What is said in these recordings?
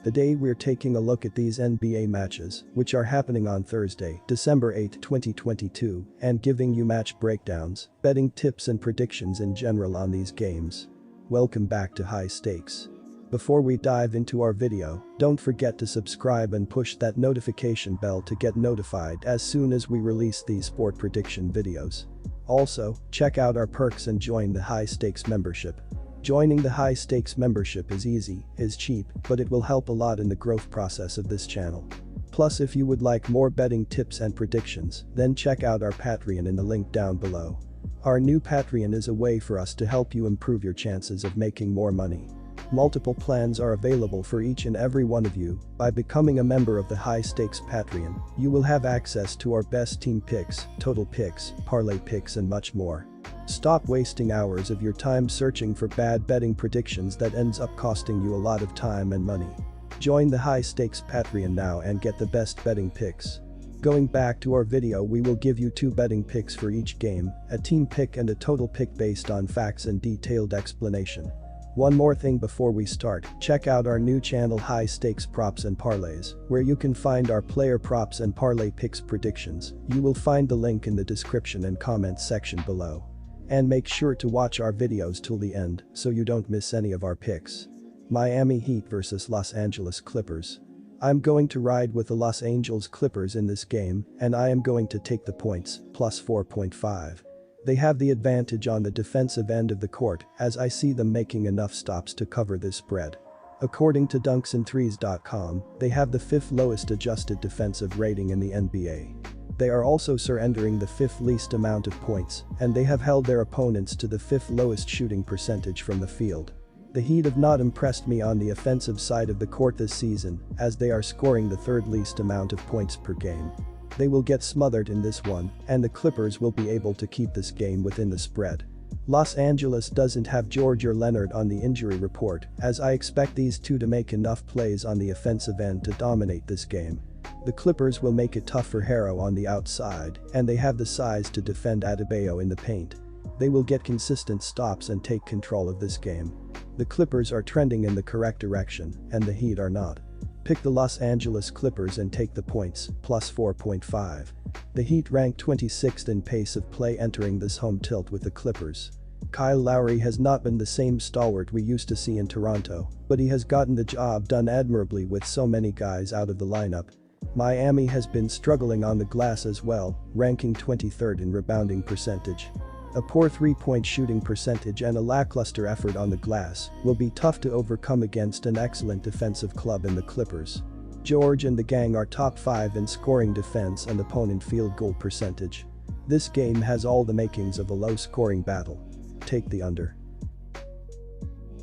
Today we're taking a look at these NBA matches, which are happening on Thursday, December 8, 2022, and giving you match breakdowns, betting tips and predictions in general on these games. Welcome back to High Stakes. Before we dive into our video, don't forget to subscribe and push that notification bell to get notified as soon as we release these sport prediction videos. Also, check out our perks and join the High Stakes membership. Joining the High Stakes membership is easy, is cheap, but it will help a lot in the growth process of this channel. Plus, if you would like more betting tips and predictions, then check out our Patreon in the link down below. Our new Patreon is a way for us to help you improve your chances of making more money. Multiple plans are available for each and every one of you. By becoming a member of the High Stakes Patreon, you will have access to our best team picks, total picks, parlay picks and much more. Stop wasting hours of your time searching for bad betting predictions that ends up costing you a lot of time and money. Join the High Stakes Patreon now and get the best betting picks. Going back to our video, we will give you 2 betting picks for each game, a team pick and a total pick based on facts and detailed explanation. One more thing before we start, check out our new channel High Stakes Props and Parlays, where you can find our player props and parlay picks predictions. You will find the link in the description and comments section below. And make sure to watch our videos till the end so you don't miss any of our picks. Miami Heat vs Los Angeles Clippers. I'm going to ride with the Los Angeles Clippers in this game, and I am going to take the points, plus 4.5. They have the advantage on the defensive end of the court, as I see them making enough stops to cover this spread. According to dunksandthrees.com, they have the 5th lowest adjusted defensive rating in the NBA. They are also surrendering the 5th least amount of points, and they have held their opponents to the 5th lowest shooting percentage from the field. The Heat have not impressed me on the offensive side of the court this season, as they are scoring the 3rd least amount of points per game. They will get smothered in this one, and the Clippers will be able to keep this game within the spread. Los Angeles doesn't have George or Leonard on the injury report, as I expect these two to make enough plays on the offensive end to dominate this game. The Clippers will make it tough for Harrow on the outside, and they have the size to defend Adebayo in the paint. They will get consistent stops and take control of this game. The Clippers are trending in the correct direction, and the Heat are not. Pick the Los Angeles Clippers and take the points, plus 4.5. The Heat rank 26th in pace of play entering this home tilt with the Clippers. Kyle Lowry has not been the same stalwart we used to see in Toronto, but he has gotten the job done admirably with so many guys out of the lineup. Miami has been struggling on the glass as well, ranking 23rd in rebounding percentage. A poor 3-point shooting percentage and a lackluster effort on the glass will be tough to overcome against an excellent defensive club in the Clippers. George and the gang are top 5 in scoring defense and opponent field goal percentage. This game has all the makings of a low-scoring battle. Take the under.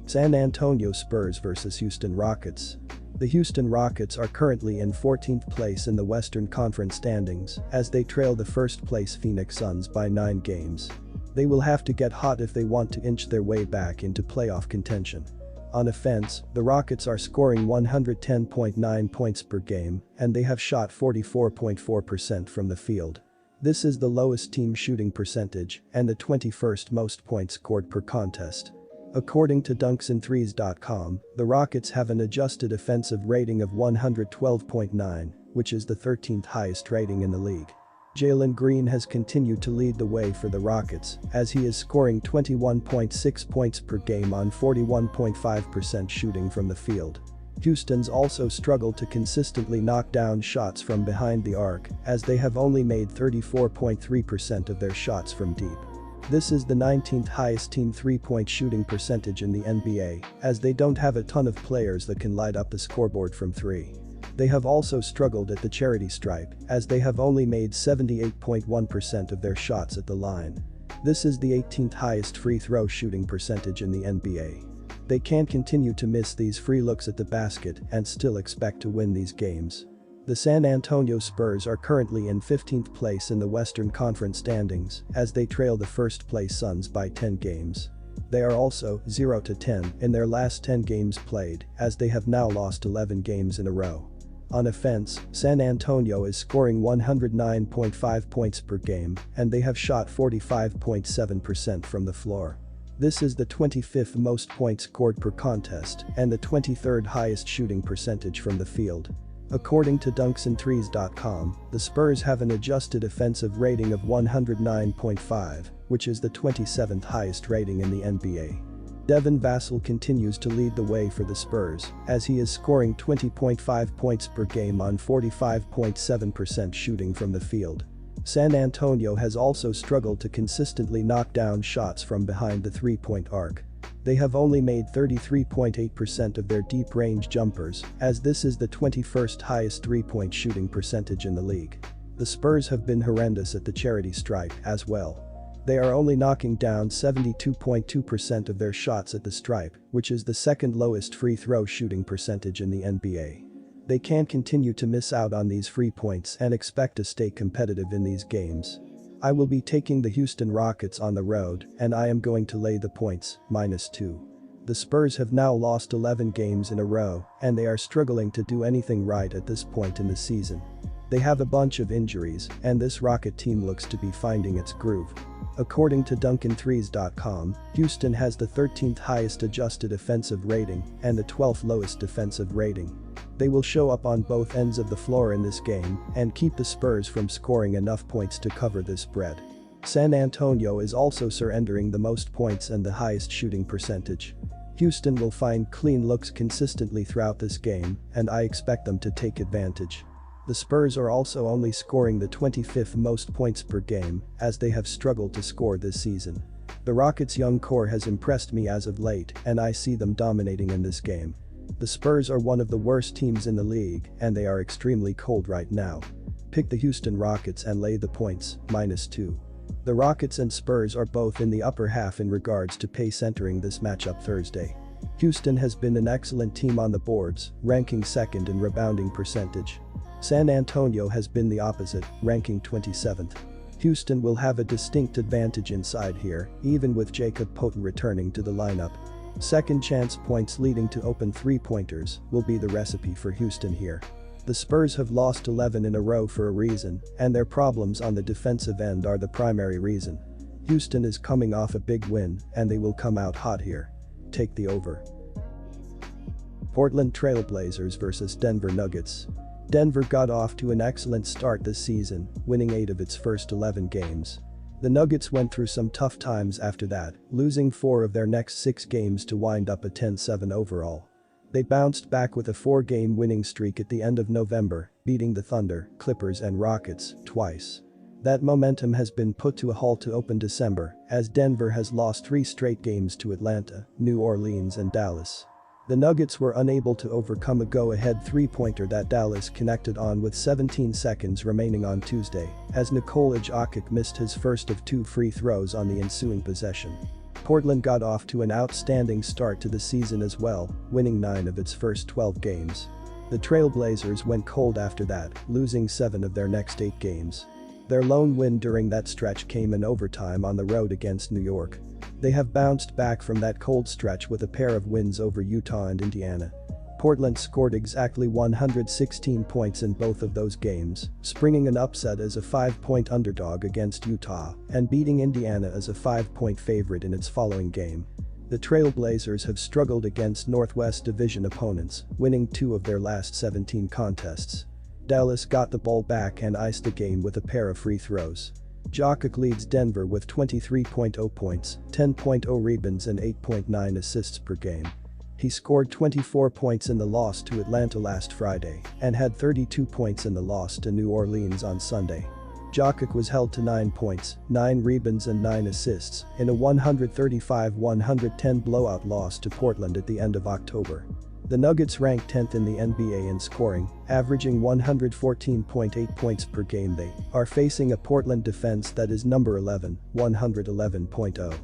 San Antonio Spurs vs Houston Rockets. The Houston Rockets are currently in 14th place in the Western Conference standings, as they trail the first-place Phoenix Suns by 9 games. They will have to get hot if they want to inch their way back into playoff contention. On offense, the Rockets are scoring 110.9 points per game, and they have shot 44.4% from the field. This is the lowest team shooting percentage and the 21st most points scored per contest. According to dunksandthrees.com, the Rockets have an adjusted offensive rating of 112.9, which is the 13th highest rating in the league. Jalen Green has continued to lead the way for the Rockets, as he is scoring 21.6 points per game on 41.5% shooting from the field. Houston's also struggled to consistently knock down shots from behind the arc, as they have only made 34.3% of their shots from deep. This is the 19th highest team 3-point shooting percentage in the NBA, as they don't have a ton of players that can light up the scoreboard from 3. They have also struggled at the charity stripe, as they have only made 78.1% of their shots at the line. This is the 18th highest free throw shooting percentage in the NBA. They can't continue to miss these free looks at the basket and still expect to win these games. The San Antonio Spurs are currently in 15th place in the Western Conference standings, as they trail the first-place Suns by 10 games. They are also 0-10 in their last 10 games played, as they have now lost 11 games in a row. On offense, San Antonio is scoring 109.5 points per game, and they have shot 45.7% from the floor. This is the 25th most points scored per contest and the 23rd highest shooting percentage from the field. According to dunksandthrees.com, the Spurs have an adjusted offensive rating of 109.5, which is the 27th highest rating in the NBA. Devin Vassell continues to lead the way for the Spurs, as he is scoring 20.5 points per game on 45.7% shooting from the field. San Antonio has also struggled to consistently knock down shots from behind the three-point arc. They have only made 33.8% of their deep-range jumpers, as this is the 21st highest three-point shooting percentage in the league. The Spurs have been horrendous at the charity stripe as well. They are only knocking down 72.2% of their shots at the stripe, which is the second lowest free throw shooting percentage in the NBA. They can't continue to miss out on these free points and expect to stay competitive in these games. I will be taking the Houston Rockets on the road, and I am going to lay the points, -2. The Spurs have now lost 11 games in a row, and they are struggling to do anything right at this point in the season. They have a bunch of injuries, and this Rocket team looks to be finding its groove. According to dunksandthrees.com, Houston has the 13th highest adjusted offensive rating and the 12th lowest defensive rating. They will show up on both ends of the floor in this game and keep the Spurs from scoring enough points to cover this spread. San Antonio is also surrendering the most points and the highest shooting percentage. Houston will find clean looks consistently throughout this game, and I expect them to take advantage. The Spurs are also only scoring the 25th most points per game, as they have struggled to score this season. The Rockets' young core has impressed me as of late, and I see them dominating in this game. The Spurs are one of the worst teams in the league, and they are extremely cold right now. Pick the Houston Rockets and lay the points, -2. The Rockets and Spurs are both in the upper half in regards to pace entering this matchup Thursday. Houston has been an excellent team on the boards, ranking second in rebounding percentage. San Antonio has been the opposite, ranking 27th. Houston will have a distinct advantage inside here, even with Jacob Poeltl returning to the lineup. Second chance points leading to open three-pointers will be the recipe for Houston here. The Spurs have lost 11 in a row for a reason, and their problems on the defensive end are the primary reason. Houston is coming off a big win, and they will come out hot here. Take the over. Portland Trail Blazers vs Denver Nuggets. Denver got off to an excellent start this season, winning 8 of its first 11 games. The Nuggets went through some tough times after that, losing 4 of their next 6 games to wind up a 10-7 overall. They bounced back with a 4-game winning streak at the end of November, beating the Thunder, Clippers and Rockets twice. That momentum has been put to a halt to open December, as Denver has lost 3 straight games to Atlanta, New Orleans and Dallas. The Nuggets were unable to overcome a go-ahead three-pointer that Dallas connected on with 17 seconds remaining on Tuesday, as Nikola Jokic missed his first of 2 free throws on the ensuing possession. Portland got off to an outstanding start to the season as well, winning 9 of its first 12 games. The Trail Blazers went cold after that, losing 7 of their next 8 games. Their lone win during that stretch came in overtime on the road against New York. They have bounced back from that cold stretch with a pair of wins over Utah and Indiana. Portland scored exactly 116 points in both of those games, springing an upset as a 5-point underdog against Utah and beating Indiana as a 5-point favorite in its following game. The Trail Blazers have struggled against Northwest Division opponents, winning 2 of their last 17 contests. Dallas got the ball back and iced the game with a pair of free throws. Jokic leads Denver with 23.0 points, 10.0 rebounds and 8.9 assists per game. He scored 24 points in the loss to Atlanta last Friday and had 32 points in the loss to New Orleans on Sunday. Jokic was held to 9 points, 9 rebounds and 9 assists in a 135-110 blowout loss to Portland at the end of October. The Nuggets ranked 10th in the NBA in scoring, averaging 114.8 points per game. They are facing a Portland defense that is number 11, 111.0.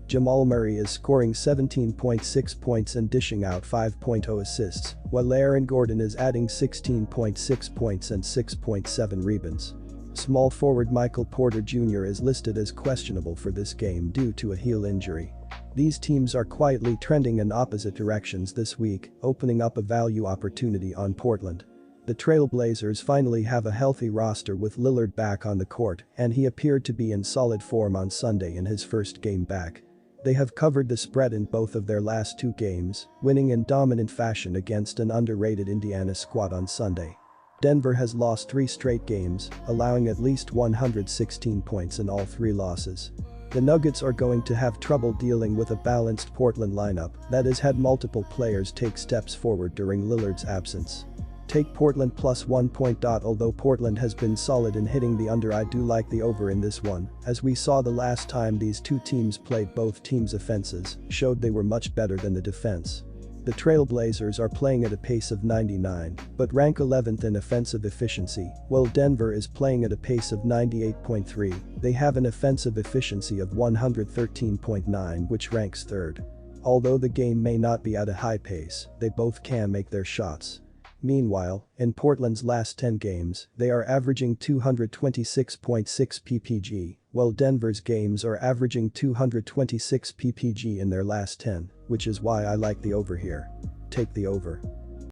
Jamal Murray is scoring 17.6 points and dishing out 5.0 assists, while Aaron Gordon is adding 16.6 points and 6.7 rebounds. Small forward Michael Porter Jr. is listed as questionable for this game due to a heel injury. These teams are quietly trending in opposite directions this week, opening up a value opportunity on Portland. The Trail Blazers finally have a healthy roster with Lillard back on the court, and he appeared to be in solid form on Sunday in his first game back. They have covered the spread in both of their last 2 games, winning in dominant fashion against an underrated Indiana squad on Sunday. Denver has lost 3 straight games, allowing at least 116 points in all 3 losses. The Nuggets are going to have trouble dealing with a balanced Portland lineup that has had multiple players take steps forward during Lillard's absence. Take Portland plus 1 point. Although Portland has been solid in hitting the under, I do like the over in this one, as we saw the last time these 2 teams played. Both teams' offenses showed they were much better than the defense. The Trailblazers are playing at a pace of 99, but rank 11th in offensive efficiency, while Denver is playing at a pace of 98.3. They have an offensive efficiency of 113.9, which ranks 3rd. Although the game may not be at a high pace, they both can make their shots. Meanwhile, in Portland's last 10 games, they are averaging 226.6 ppg, while Denver's games are averaging 226 ppg in their last 10, which is why I like the over here. Take the over.